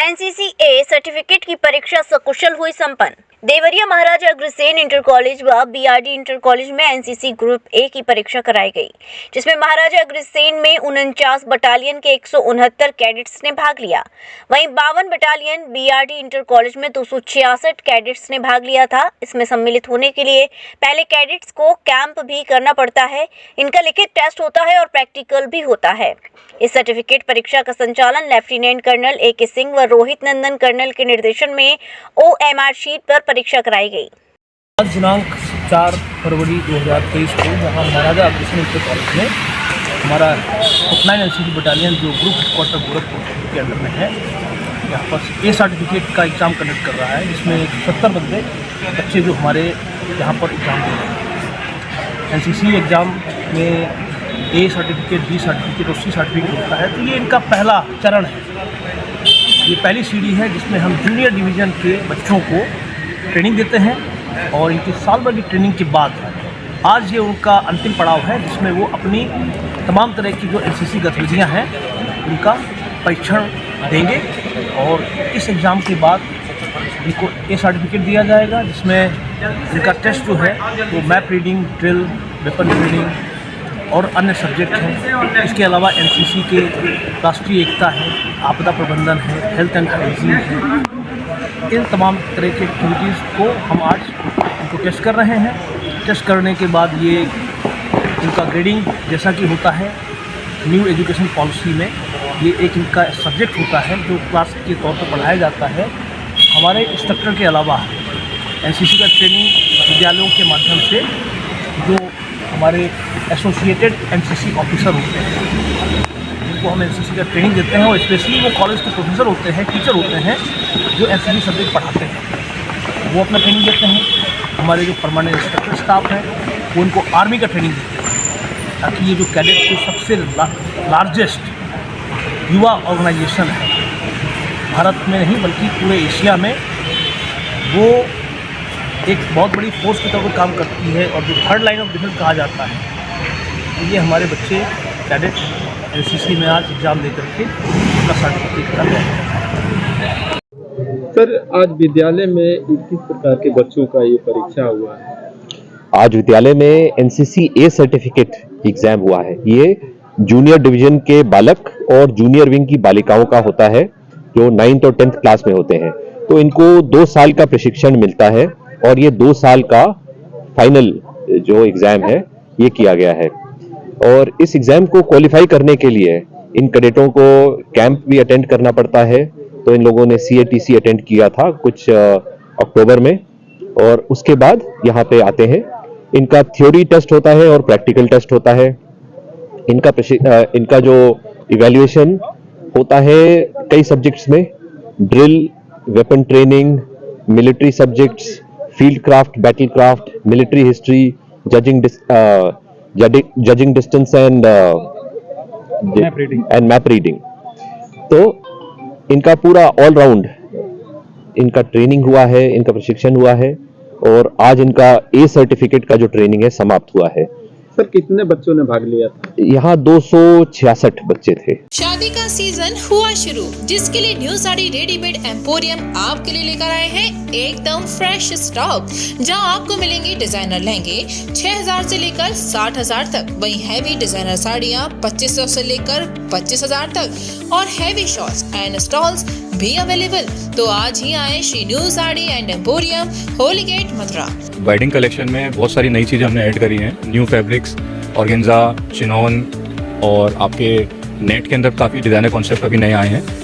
एनसीसी-ए certificate की परीक्षा सकुशल हुई संपन्न। देवरिया महाराजा अग्रसेन इंटर कॉलेज व बीआरडी इंटर कॉलेज में एनसीसी ग्रुप ए की परीक्षा कराई गई, जिसमें महाराजा अग्रसेन में 49 बटालियन के 169 कैडेट्स ने भाग लिया। वहीं 52 बटालियन बीआरडी इंटर कॉलेज में 266 कैडेट्स ने भाग लिया था। इसमें सम्मिलित होने के लिए पहले कैडेट्स को कैंप भी करना पड़ता है। इनका लिखित टेस्ट होता है और प्रैक्टिकल भी होता है। इस सर्टिफिकेट परीक्षा का संचालन लेफ्टिनेंट कर्नल ए.के. सिंह व रोहित नंदन कर्नल के निर्देशन में ओएमआर शीट पर परीक्षा कराई गई। आज दिनांक 4 फरवरी 2023 को यहाँ महाराजा अग्रसेन इंटर कॉलेज में हमारा 9 एनसीसी बटालियन जो ग्रुप हेडक्वार्टर गोरखपुर के अंडर में है, यहाँ पर ए सर्टिफिकेट का एग्ज़ाम कंडक्ट कर रहा है, जिसमें 70 बच्चे जो हमारे यहाँ पर एग्ज़ाम दे रहे हैं। एनसीसी एग्ज़ाम में ए सर्टिफिकेट, बी सर्टिफिकेट और सी सर्टिफिकेट होता है, तो ये इनका पहला चरण है। ये पहली सीढ़ी है जिसमें हम जूनियर डिवीज़न के बच्चों को ट्रेनिंग देते हैं और इनकी साल भर की ट्रेनिंग के बाद आज ये उनका अंतिम पड़ाव है, जिसमें वो अपनी तमाम तरह की जो एनसीसी गतिविधियां हैं उनका परीक्षण देंगे और इस एग्ज़ाम के बाद इनको ए सर्टिफिकेट दिया जाएगा, जिसमें इनका टेस्ट जो है वो map reading, drill, weapon training और अन्य सब्जेक्ट हैं। इसके अलावा एनसीसी के राष्ट्रीय एकता है, आपदा प्रबंधन है, हेल्थ एंड हाइजीन है। इन तमाम तरह की एक्टिविटीज़ को हम आज इनको टेस्ट कर रहे हैं। टेस्ट करने के बाद ये इनका ग्रेडिंग जैसा कि होता है न्यू एजुकेशन पॉलिसी में, ये एक इनका सब्जेक्ट होता है जो क्लास के तौर पर पढ़ाया जाता है। हमारे इंस्ट्रक्टर के अलावा एनसीसी का ट्रेनिंग विद्यालयों के माध्यम से जो हमारे एसोसिएटेड एनसीसी ऑफिसर होते हैं, जिनको हम एनसीसी का ट्रेनिंग देते हैं, और स्पेशली वो कॉलेज के प्रोफेसर होते हैं, टीचर होते हैं जो एनसीसी सब्जेक्ट पढ़ाते हैं, वो अपना ट्रेनिंग देते हैं। हमारे जो परमानेंट इंस्ट्रक्टर स्टाफ हैं वो उनको आर्मी का ट्रेनिंग देते हैं, ताकि ये जो कैडेट जो सबसे लार्जेस्ट युवा ऑर्गेनाइजेशन है भारत में नहीं बल्कि पूरे एशिया में, वो एक बहुत बड़ी फोर्स की तरह काम करती है और जो थर्ड लाइन ऑफ डिफेंस कहा जाता है, तो ये हमारे बच्चे कैडेट एनसीसी में आज एग्ज़ाम देकर के अपना सर्टिफिकेट कर रहे हैं। सर, आज विद्यालय में किस प्रकार के बच्चों का ये परीक्षा हुआ है? आज विद्यालय में एनसीसी ए सर्टिफिकेट एग्जाम हुआ है। ये जूनियर डिवीजन के बालक और जूनियर विंग की बालिकाओं का होता है जो 9th और 10th क्लास में होते हैं। तो इनको 2 साल का प्रशिक्षण मिलता है और ये 2 साल का फाइनल जो एग्जाम है ये किया गया है। और इस एग्जाम को क्वालिफाई करने के लिए इन कैडेटों को कैंप भी अटेंड करना पड़ता है। तो इन लोगों ने CATC अटेंड किया था कुछ अक्टूबर में, और उसके बाद यहाँ पे आते हैं। इनका थ्योरी टेस्ट होता है और प्रैक्टिकल टेस्ट होता है। इनका जो इवैल्यूएशन होता है कई सब्जेक्ट्स में, drill, weapon training, military subjects, field craft, battle craft, military history, judging distance and map reading. तो इनका पूरा ऑल राउंड इनका ट्रेनिंग हुआ है, इनका प्रशिक्षण हुआ है, और आज इनका ए सर्टिफिकेट का जो ट्रेनिंग है समाप्त हुआ है। सर, कितने बच्चों ने भाग लिया था? यहाँ 266 बच्चे थे। शादी का सीजन हुआ शुरू, जिसके लिए न्यू साड़ी रेडीमेड एम्पोरियम आपके लिए लेकर आए हैं एकदम फ्रेश स्टॉक, जहां आपको मिलेंगे डिजाइनर लहंगे 6000 से लेकर 60000 तक, वहीं हैवी डिजाइनर साड़ियाँ 2500 से लेकर 25000 तक, और हैवी शॉर्ट्स एंड स्टॉल्स भी अवेलेबल। तो आज ही आए Shri new sari and emporium, Holi gate, Mathura. Wedding collection में बहुत सारी नई चीज़ें हमने ऐड करी हैं। न्यू फैब्रिक्स, ऑर्गेन्जा, चिनोन, और आपके नेट के अंदर काफ़ी डिज़ाइनर कॉन्सेप्ट अभी नए आए हैं।